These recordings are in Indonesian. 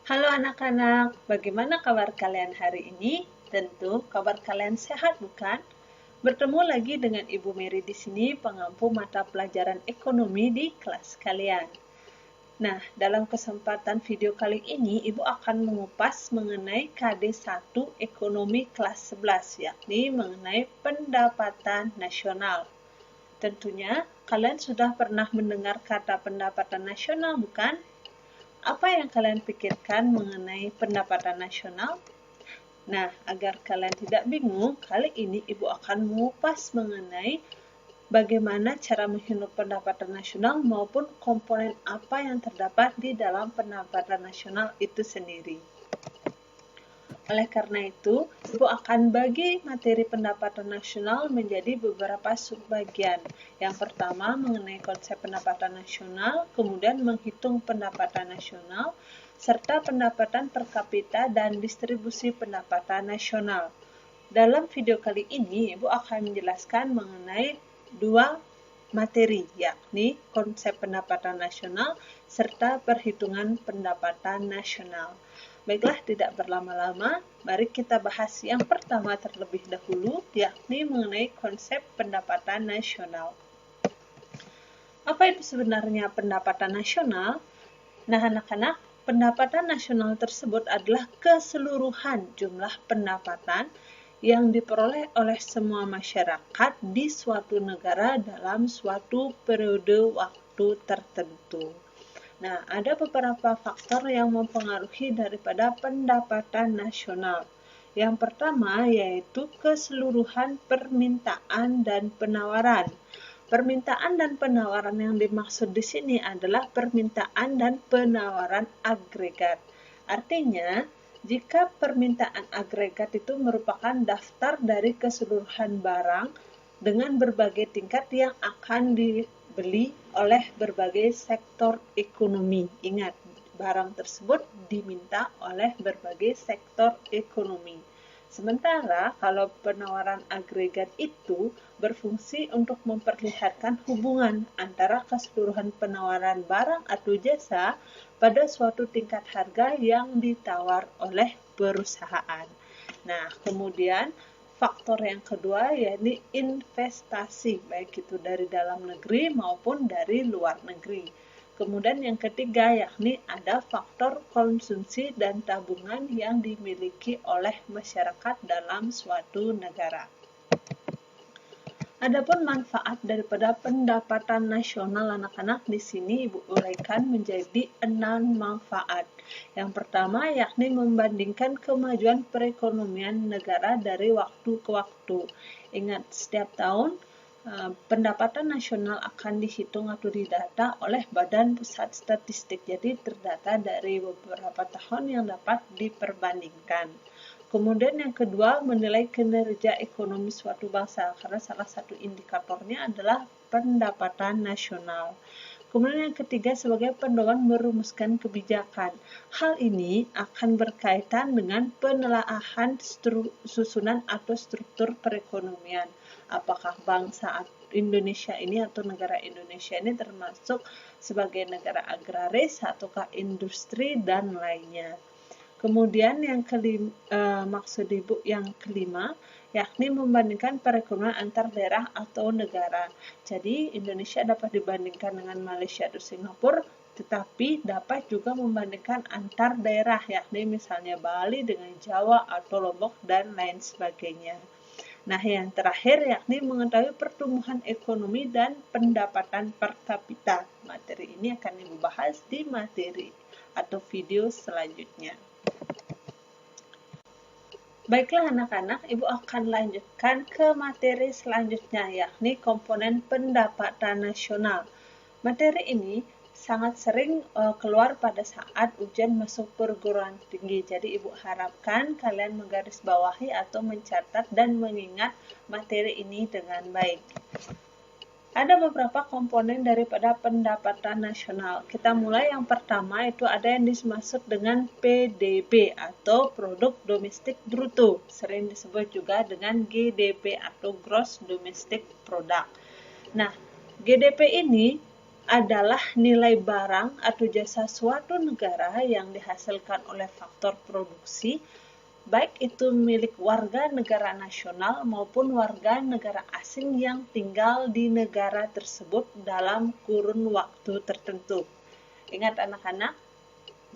Halo anak-anak, bagaimana kabar kalian hari ini? Tentu kabar kalian sehat, bukan? Bertemu lagi dengan Ibu Mary di sini, pengampu mata pelajaran ekonomi di kelas kalian. Nah, dalam kesempatan video kali ini, Ibu akan mengupas mengenai KD1 Ekonomi kelas 11, yakni mengenai pendapatan nasional. Tentunya, kalian sudah pernah mendengar kata pendapatan nasional, bukan? Apa yang kalian pikirkan mengenai pendapatan nasional? Nah, agar kalian tidak bingung, kali ini Ibu akan mengupas mengenai bagaimana cara menghitung pendapatan nasional maupun komponen apa yang terdapat di dalam pendapatan nasional itu sendiri. Oleh karena itu, Ibu akan bagi materi pendapatan nasional menjadi beberapa subbagian. Yang pertama mengenai konsep pendapatan nasional, kemudian menghitung pendapatan nasional, serta pendapatan per kapita dan distribusi pendapatan nasional. Dalam video kali ini, Ibu akan menjelaskan mengenai dua materi, yakni konsep pendapatan nasional serta perhitungan pendapatan nasional. Baiklah, tidak berlama-lama, mari kita bahas yang pertama terlebih dahulu, yakni mengenai konsep pendapatan nasional. Apa itu sebenarnya pendapatan nasional? Nah, anak-anak, pendapatan nasional tersebut adalah keseluruhan jumlah pendapatan yang diperoleh oleh semua masyarakat di suatu negara dalam suatu periode waktu tertentu. Nah, ada beberapa faktor yang mempengaruhi daripada pendapatan nasional. Yang pertama yaitu keseluruhan permintaan dan penawaran. Permintaan dan penawaran yang dimaksud di sini adalah permintaan dan penawaran agregat. Artinya, jika permintaan agregat itu merupakan daftar dari keseluruhan barang dengan berbagai tingkat yang akan dibeli oleh berbagai sektor ekonomi. Ingat, barang tersebut diminta oleh berbagai sektor ekonomi. Sementara kalau penawaran agregat itu berfungsi untuk memperlihatkan hubungan antara keseluruhan penawaran barang atau jasa pada suatu tingkat harga yang ditawar oleh perusahaan. Nah, kemudian faktor yang kedua yakni investasi, baik itu dari dalam negeri maupun dari luar negeri. Kemudian yang ketiga yakni ada faktor konsumsi dan tabungan yang dimiliki oleh masyarakat dalam suatu negara. Adapun manfaat daripada pendapatan nasional anak-anak di sini Ibu uraikan menjadi 6 manfaat. Yang pertama yakni membandingkan kemajuan perekonomian negara dari waktu ke waktu. Ingat, setiap tahun pendapatan nasional akan dihitung atau didata oleh Badan Pusat Statistik. Jadi terdata dari beberapa tahun yang dapat diperbandingkan. Kemudian yang kedua, menilai kinerja ekonomi suatu bangsa, karena salah satu indikatornya adalah pendapatan nasional. Kemudian yang ketiga, sebagai pedoman merumuskan kebijakan. Hal ini akan berkaitan dengan penelaahan susunan atau struktur perekonomian. Apakah bangsa Indonesia ini atau negara Indonesia ini termasuk sebagai negara agraris ataukah industri dan lainnya. Kemudian yang maksud Ibu yang kelima, yakni membandingkan perekonomian antar daerah atau negara. Jadi Indonesia dapat dibandingkan dengan Malaysia atau Singapura, tetapi dapat juga membandingkan antar daerah, yakni misalnya Bali dengan Jawa atau Lombok dan lain sebagainya. Nah, yang terakhir yakni mengetahui pertumbuhan ekonomi dan pendapatan per kapita. Materi ini akan Ibu bahas di materi atau video selanjutnya. Baiklah anak-anak, Ibu akan lanjutkan ke materi selanjutnya, yakni komponen pendapatan nasional. Materi ini sangat sering keluar pada saat ujian masuk perguruan tinggi. Jadi Ibu harapkan kalian menggarisbawahi atau mencatat dan mengingat materi ini dengan baik. Ada beberapa komponen daripada pendapatan nasional. Kita mulai yang pertama, itu ada yang dimaksud dengan PDB atau Produk Domestik Bruto. Sering disebut juga dengan GDP atau Gross Domestic Product. Nah, GDP ini adalah nilai barang atau jasa suatu negara yang dihasilkan oleh faktor produksi, baik itu milik warga negara nasional maupun warga negara asing yang tinggal di negara tersebut dalam kurun waktu tertentu. Ingat anak-anak,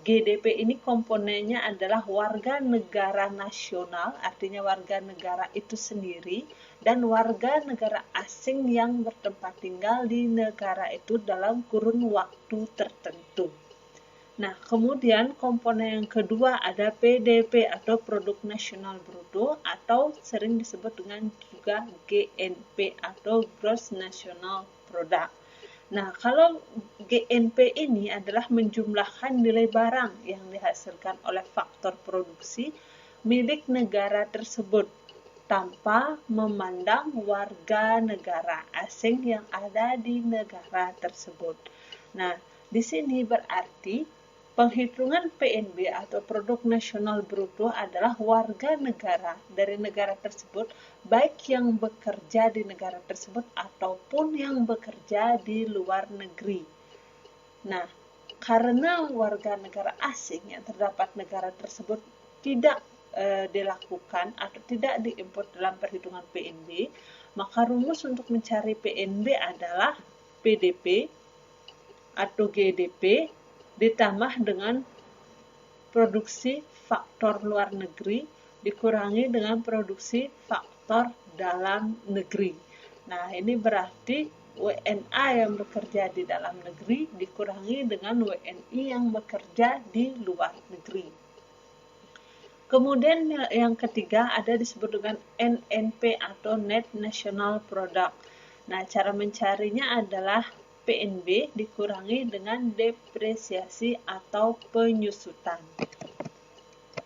GDP ini komponennya adalah warga negara nasional, artinya warga negara itu sendiri, dan warga negara asing yang bertempat tinggal di negara itu dalam kurun waktu tertentu. Nah, kemudian komponen yang kedua ada PDB atau Produk Nasional Bruto, atau sering disebut dengan juga GNP atau Gross National Product. Nah, kalau GNP ini adalah menjumlahkan nilai barang yang dihasilkan oleh faktor produksi milik negara tersebut tanpa memandang warga negara asing yang ada di negara tersebut. Nah, di sini berarti penghitungan PNB atau Produk Nasional Bruto adalah warga negara dari negara tersebut, baik yang bekerja di negara tersebut ataupun yang bekerja di luar negeri. Nah, karena warga negara asing yang terdapat negara tersebut tidak dilakukan atau tidak diinput dalam perhitungan PNB, maka rumus untuk mencari PNB adalah PDP atau GDP ditambah dengan produksi faktor luar negeri dikurangi dengan produksi faktor dalam negeri. Nah, ini berarti WNA yang bekerja di dalam negeri dikurangi dengan WNI yang bekerja di luar negeri. Kemudian yang ketiga ada disebut dengan NNP atau Net National Product. Nah, cara mencarinya adalah PNB dikurangi dengan depresiasi atau penyusutan.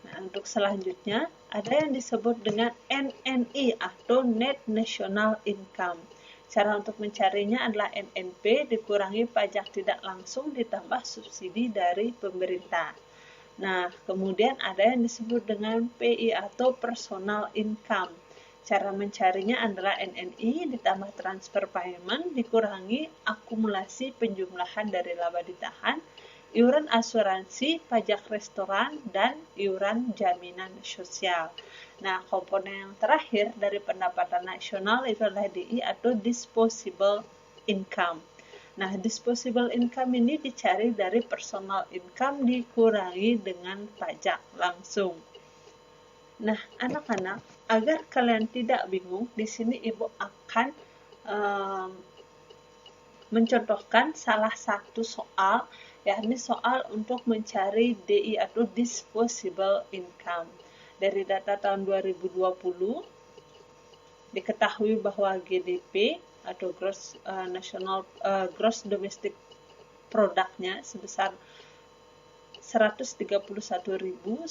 Nah, untuk selanjutnya ada yang disebut dengan NNI atau Net National Income. Cara untuk mencarinya adalah NNP dikurangi pajak tidak langsung ditambah subsidi dari pemerintah. Nah, kemudian ada yang disebut dengan PI atau Personal Income. Cara mencarinya adalah NNI ditambah transfer payment dikurangi akumulasi penjumlahan dari laba ditahan, iuran asuransi, pajak restoran, dan iuran jaminan sosial. Nah, komponen yang terakhir dari pendapatan nasional itu adalah DI atau Disposable Income. Nah, disposable income ini dicari dari personal income dikurangi dengan pajak langsung. Nah, anak-anak, agar kalian tidak bingung, di sini Ibu akan mencontohkan salah satu soal, yakni soal untuk mencari DI atau disposable income. Dari data tahun 2020, diketahui bahwa GDP atau Gross Domestic Product-nya sebesar 131.101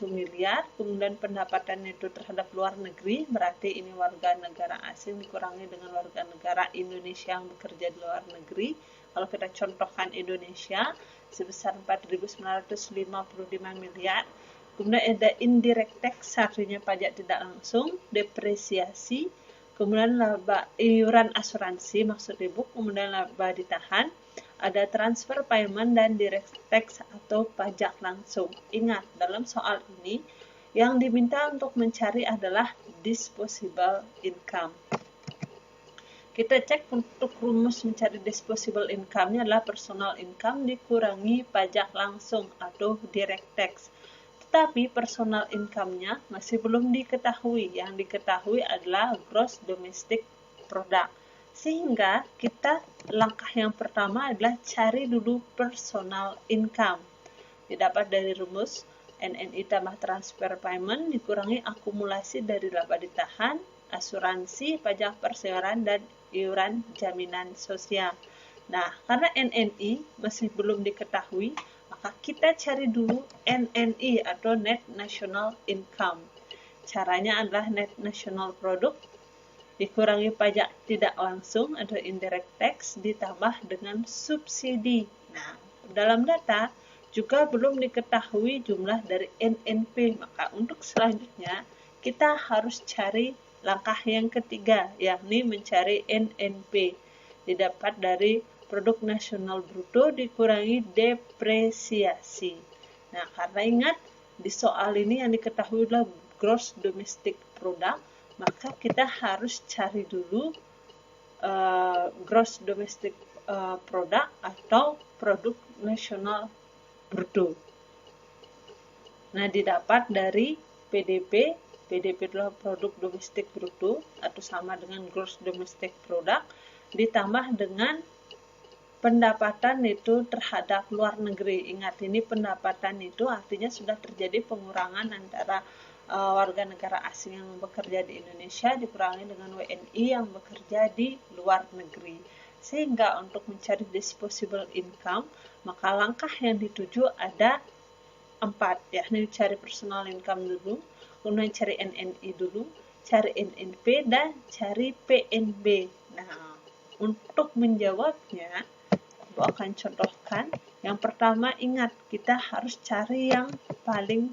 miliar, kemudian pendapatan neto terhadap luar negeri, berarti ini warga negara asing dikurangi dengan warga negara Indonesia yang bekerja di luar negeri. Kalau kita contohkan Indonesia sebesar 4.955 miliar, kemudian ada indirect tax, artinya pajak tidak langsung, depresiasi, kemudian laba iuran asuransi maksud Ibu, kemudian laba ditahan, ada transfer payment dan direct tax atau pajak langsung. Ingat, dalam soal ini yang diminta untuk mencari adalah disposable income. Kita cek untuk rumus mencari disposable income-nya adalah personal income dikurangi pajak langsung atau direct tax. Tetapi personal income-nya masih belum diketahui. Yang diketahui adalah gross domestic product. Sehingga kita langkah yang pertama adalah cari dulu personal income. Didapat dari rumus NNI tambah transfer payment dikurangi akumulasi dari laba ditahan, asuransi, pajak perseroan, dan iuran jaminan sosial. Nah, karena NNI masih belum diketahui, maka kita cari dulu NNI atau Net National Income. Caranya adalah Net National Product dikurangi pajak tidak langsung atau indirect tax ditambah dengan subsidi. Nah, dalam data juga belum diketahui jumlah dari NNP, maka untuk selanjutnya kita harus cari langkah yang ketiga, yakni mencari NNP. Didapat dari produk nasional bruto dikurangi depresiasi. Nah, karena ingat di soal ini yang diketahui adalah gross domestic product, maka kita harus cari dulu gross domestic product atau produk nasional bruto. Nah, didapat dari PDB. PDB adalah produk domestik bruto atau sama dengan gross domestic product, ditambah dengan pendapatan itu terhadap luar negeri. Ingat, ini pendapatan itu artinya sudah terjadi pengurangan antara warga negara asing yang bekerja di Indonesia dikurangi dengan WNI yang bekerja di luar negeri. Sehingga untuk mencari disposable income, maka langkah yang dituju ada 4, yakni cari personal income dulu, kemudian cari NNI dulu, cari NNP, dan cari PNB. Nah, untuk menjawabnya, Ibu akan contohkan. Yang pertama, ingat, kita harus cari yang paling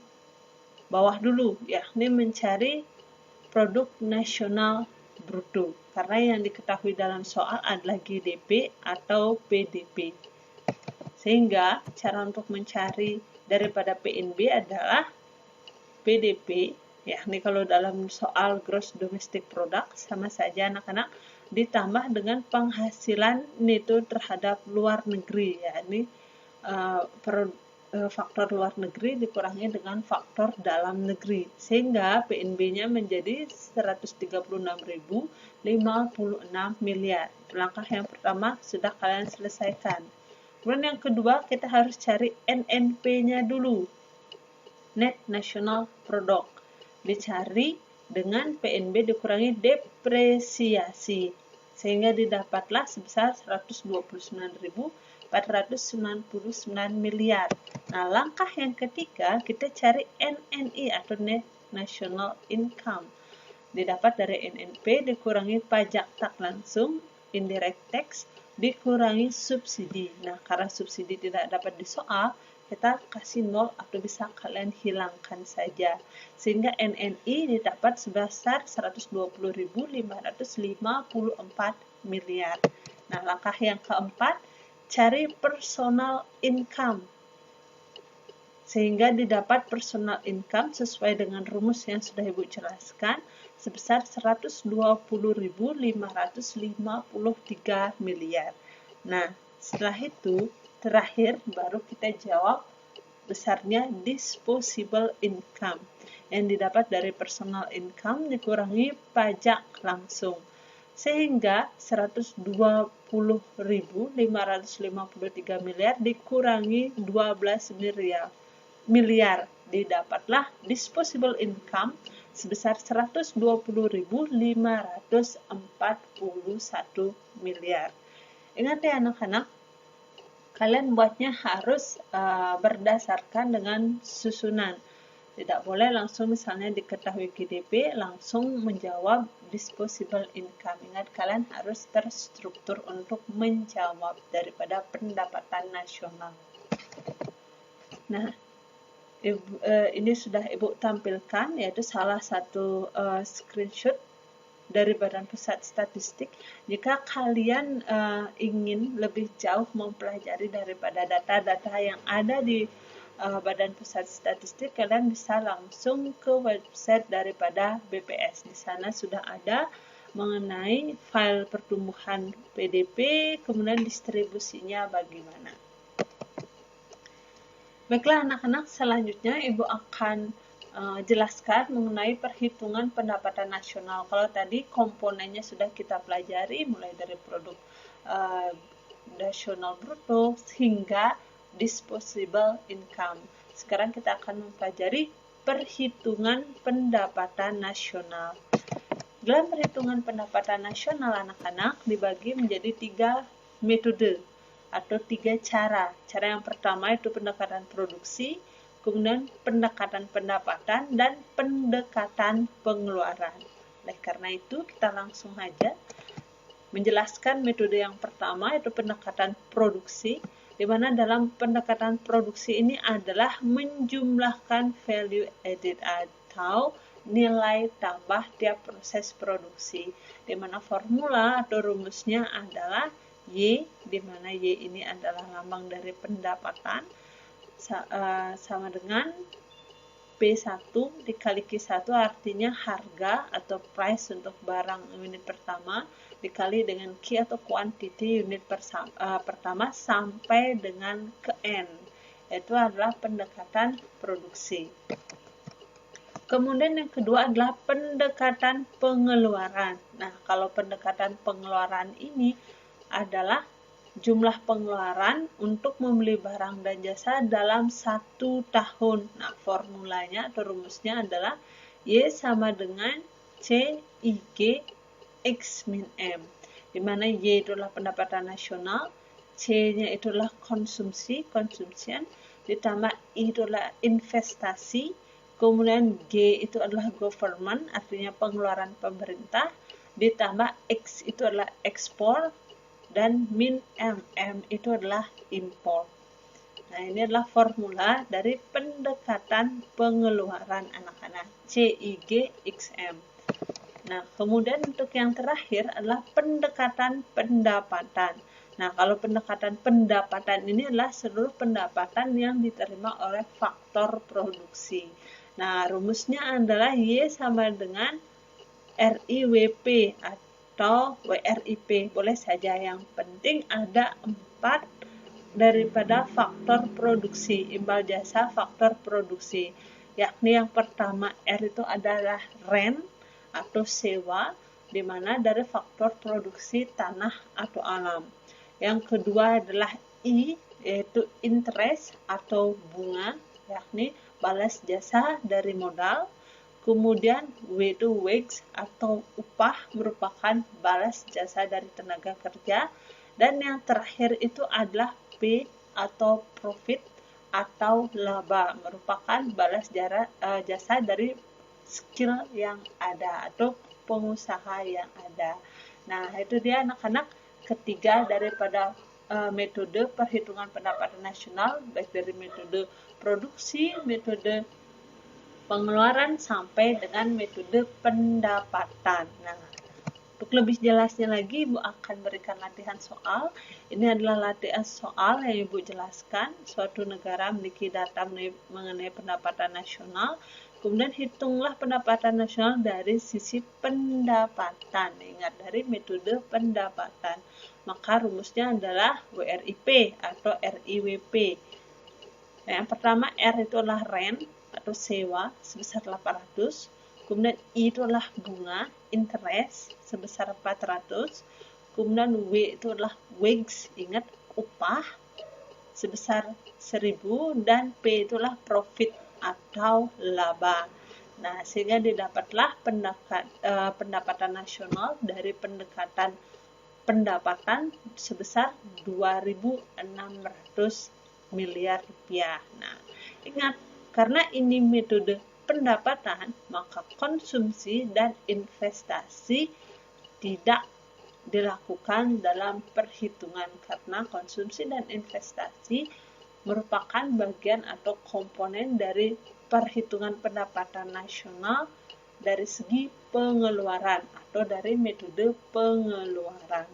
bawah dulu, yakni mencari produk nasional bruto. Karena yang diketahui dalam soal adalah GDP atau PDB. Sehingga cara untuk mencari daripada PNB adalah PDB, yakni kalau dalam soal gross domestic product sama saja anak-anak, ditambah dengan penghasilan neto terhadap luar negeri, yakni faktor luar negeri dikurangi dengan faktor dalam negeri, sehingga PNB-nya menjadi 136.056 miliar. Langkah yang pertama sudah kalian selesaikan. Kemudian yang kedua, kita harus cari NNP-nya dulu, Net National Product. Dicari dengan PNB dikurangi depresiasi, sehingga didapatlah sebesar 129.499 miliar. Nah, langkah yang ketiga, kita cari NNI atau Net National Income. Didapat dari NNP dikurangi pajak tak langsung, indirect tax, dikurangi subsidi. Nah, karena subsidi tidak dapat di soal, kita kasih 0 atau bisa kalian hilangkan saja. Sehingga NNI didapat sebesar 120.554 miliar. Nah, langkah yang keempat, cari personal income. Sehingga didapat personal income sesuai dengan rumus yang sudah Ibu jelaskan sebesar 120.553 miliar. Nah, setelah itu terakhir baru kita jawab besarnya disposable income yang didapat dari personal income dikurangi pajak langsung, sehingga 120.553 miliar dikurangi 12 miliar didapatlah disposable income sebesar 120.541 miliar. Ingat ya anak-anak, kalian buatnya harus berdasarkan dengan susunan. Tidak boleh langsung misalnya diketahui GDP langsung menjawab disposable income. Ingat, kalian harus terstruktur untuk menjawab daripada pendapatan nasional. Nah, ini sudah Ibu tampilkan, yaitu salah satu screenshot dari Badan Pusat Statistik. Jika kalian ingin lebih jauh mempelajari daripada data-data yang ada di Badan Pusat Statistik, kalian bisa langsung ke website daripada BPS. Di sana sudah ada mengenai file pertumbuhan PDB, kemudian distribusinya bagaimana. Baiklah anak-anak, selanjutnya Ibu akan jelaskan mengenai perhitungan pendapatan nasional. Kalau tadi komponennya sudah kita pelajari, mulai dari produk nasional bruto hingga disposable income. Sekarang kita akan mempelajari perhitungan pendapatan nasional. Dalam perhitungan pendapatan nasional anak-anak dibagi menjadi 3 metode atau 3 cara. Cara yang pertama itu pendekatan produksi, kemudian pendekatan pendapatan, dan pendekatan pengeluaran. Oleh karena itu, kita langsung saja menjelaskan metode yang pertama, yaitu pendekatan produksi, di mana dalam pendekatan produksi ini adalah menjumlahkan value added atau nilai tambah tiap proses produksi, di mana formula atau rumusnya adalah Y, di mana Y ini adalah lambang dari pendapatan, sama dengan P1 dikali Q1 artinya harga atau price untuk barang unit pertama dikali dengan Q atau quantity unit pertama sampai dengan ke N. Itu adalah pendekatan produksi. Kemudian yang kedua adalah pendekatan pengeluaran. Nah, kalau pendekatan pengeluaran ini adalah jumlah pengeluaran untuk membeli barang dan jasa dalam 1 tahun. Nah, formulanya atau rumusnya adalah Y sama dengan CIG X min M. Di mana Y itu adalah pendapatan nasional, C-nya itu adalah consumption, ditambah I itu adalah investasi, kemudian G itu adalah government, artinya pengeluaran pemerintah, ditambah X itu adalah ekspor, dan min M itu adalah import. Nah, ini adalah formula dari pendekatan pengeluaran anak-anak, CIGXM. Nah, kemudian untuk yang terakhir adalah pendekatan pendapatan. Nah, kalau pendekatan pendapatan ini adalah seluruh pendapatan yang diterima oleh faktor produksi. Nah, rumusnya adalah Y sama dengan RIWP atau WRIP, boleh saja, yang penting ada 4 daripada faktor produksi, imbal jasa faktor produksi, yakni yang pertama R itu adalah rent atau sewa, di mana dari faktor produksi tanah atau alam. Yang kedua adalah I, yaitu interest atau bunga, yakni balas jasa dari modal. Kemudian W itu wage atau upah, merupakan balas jasa dari tenaga kerja. Dan yang terakhir itu adalah P atau profit atau laba, merupakan balas jasa dari skill yang ada atau pengusaha yang ada. Nah, itu dia anak-anak ketiga daripada metode perhitungan pendapatan nasional, baik dari metode produksi, metode pengeluaran, sampai dengan metode pendapatan. Nah, untuk lebih jelasnya lagi, Ibu akan berikan latihan soal. Ini adalah latihan soal yang Ibu jelaskan. Suatu negara memiliki data mengenai pendapatan nasional. Kemudian hitunglah pendapatan nasional dari sisi pendapatan. Ingat, dari metode pendapatan. Maka rumusnya adalah WRIP atau RIWP. Nah, yang pertama R itu adalah rent atau sewa sebesar 800, kemudian I itu adalah bunga, interest sebesar 400, kemudian W itu adalah wage, ingat, upah sebesar 1000, dan P itu adalah profit atau laba. Nah, sehingga didapatlah pendapatan nasional dari pendekatan pendapatan sebesar 2.600 miliar rupiah. Nah, ingat, karena ini metode pendapatan, maka konsumsi dan investasi tidak dilakukan dalam perhitungan, karena konsumsi dan investasi merupakan bagian atau komponen dari perhitungan pendapatan nasional dari segi pengeluaran atau dari metode pengeluaran.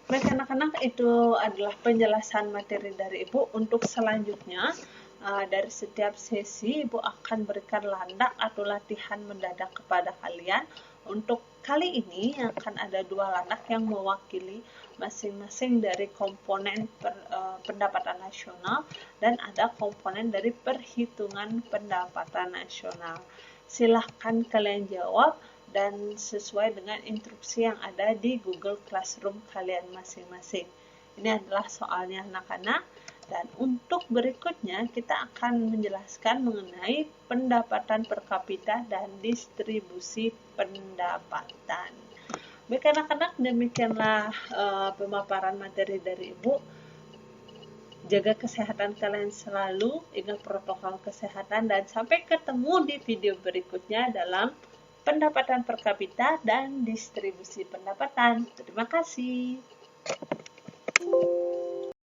Baik anak-anak, itu adalah penjelasan materi dari Ibu. Untuk selanjutnya, dari setiap sesi Ibu akan berikan landak atau latihan mendadak kepada kalian. Untuk kali ini akan ada 2 landak yang mewakili masing-masing dari komponen pendapatan nasional dan ada komponen dari perhitungan pendapatan nasional. Silahkan kalian jawab dan sesuai dengan instruksi yang ada di Google Classroom kalian masing-masing. Ini adalah soalnya anak-anak. Dan untuk berikutnya kita akan menjelaskan mengenai pendapatan per kapita dan distribusi pendapatan. Baik anak-anak, demikianlah pemaparan materi dari Ibu. Jaga kesehatan kalian selalu, ingat protokol kesehatan, dan sampai ketemu di video berikutnya dalam pendapatan per kapita dan distribusi pendapatan. Terima kasih.